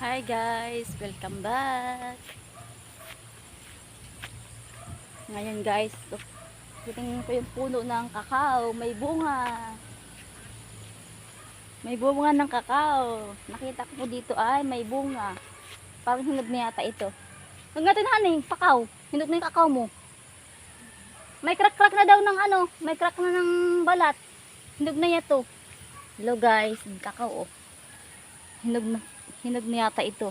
Hi guys, welcome back. Ngayon guys, tingnan ko yung puno ng kakao, may bunga. May bunga ng kakao. Nakita ko po dito ay may bunga. Parang hinog na yata ito. Huwag natin haning, kakao. Hinog na yung kakao mo. May crack-crack na daw ng ano, may crack na ng balat. Hinog na yato. Hello guys, kakao oh. Hinog na yata ito.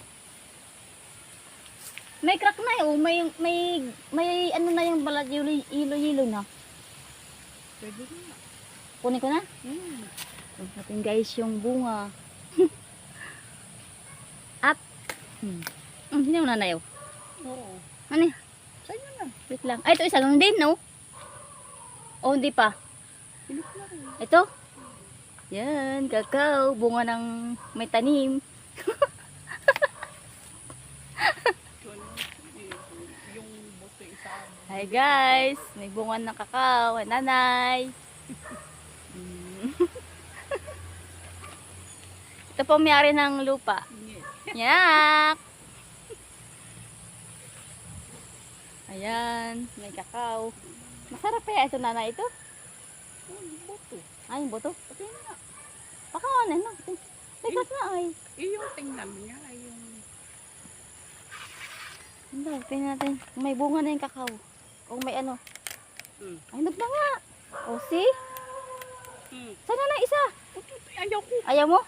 May crack na eh, oh. May ano na yung balat, yelo-yelo na. Pwede na. Kunin ko na. Tignan natin guys yung bunga. Up. Hindi mo nanayaw. Oo. Ano eh? Sa'yo na. Wait lang. Ay, ito isa lang din, no? O, hindi pa. Pilit na rin. Ito. Yan, kakao. Bunga ng may tanim. Yung buto isa. Hi guys. May bunga ng kakao. Nanay. Ito po may-ari ng lupa. Yak! Ayan, may kakao. Masarap kaya ito, nanay, ito? Buto. Ay, yung buto. Pati na. Baka ano, no? Teka na ay. Yung tingnan niya ay yung... Hindi, tingnan natin. Kung may bunga na yung kakao. Kung may ano. Ay, na nga. O, see? Sana na isa. Ayaw ko. Ayaw mo?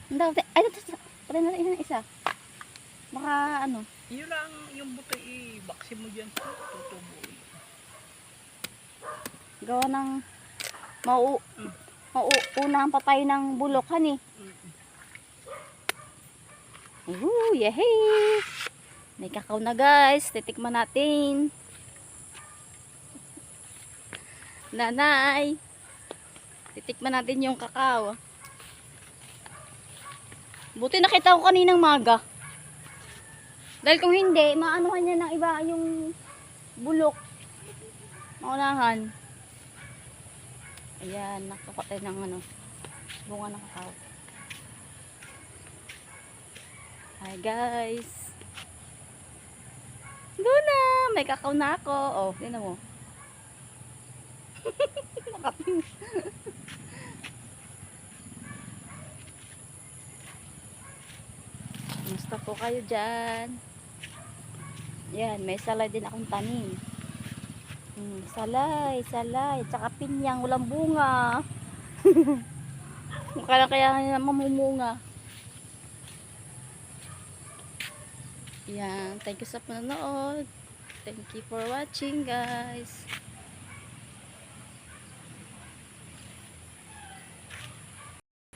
Hindi, ay, ito. Pati na isa. Baka ano. Yun lang yung buto i-baksi mo dyan sa tutubo. Gawa ng mauunang patay ng bulok, hani. Yehey! May kakao na guys. Titikman natin. Nanay. Titikman natin yung kakao. Buti nakita ko kaninang maga. Dahil kung hindi, maanuhan niya ng iba yung bulok. Maunahan. Ayan, nakuha tayo ng ano, bunga ng kakao. Hi guys. Doon na, may kakao na ako. Oh, tingnan mo. Nakating. Musta po kayo dyan? Yan, may salay din akong tanim. Salay. Tsaka pinyang, walang bunga. Mukha lang kaya mamumunga. Yan, thank you sa panonood. Thank you for watching guys.